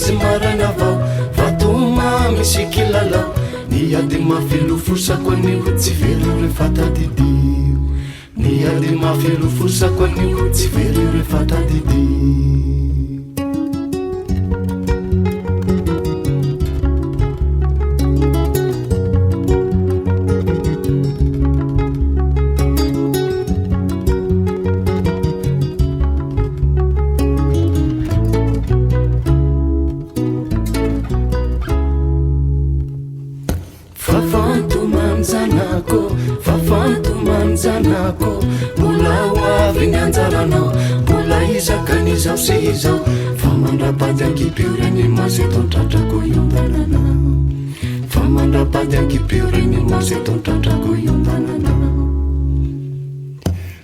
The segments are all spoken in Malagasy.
izy marana vao vatoma misy kilalao ny ady mafilofosako anio tsy velo rehefa tadidio ny ady mafilofosako anio tsy velo rehefa tadidio fafantomanjanako mbola hoavy ny anjaranao mbola izakan'izao sy izao fa mandrapady ankipioreny masy eto tratrako iondanana fa mandrapady ankipioreny masy eto tratrako iondanana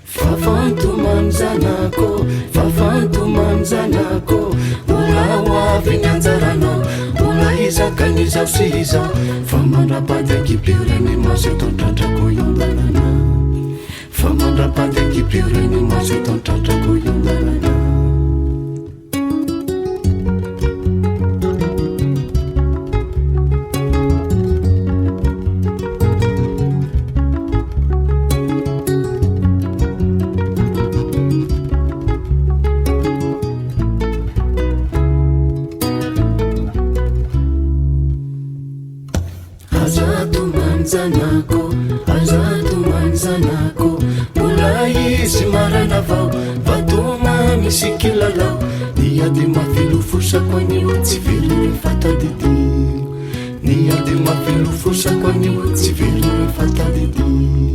fafantomanjanako mbola hoavy ny anjaranao mbola izakan'izao sy izao fa mandrapady ankipioreny masy eto tratrako iondanana fa mandrapady ankipioreny masy eto tratrako iondanana azatomanjanako mbola izy marana vao vatoma misy kilalao ny ady mafilofosako anio tsy velo rehefa tadidio ny ady mafilofosako anio tsy velo rehefa tadidio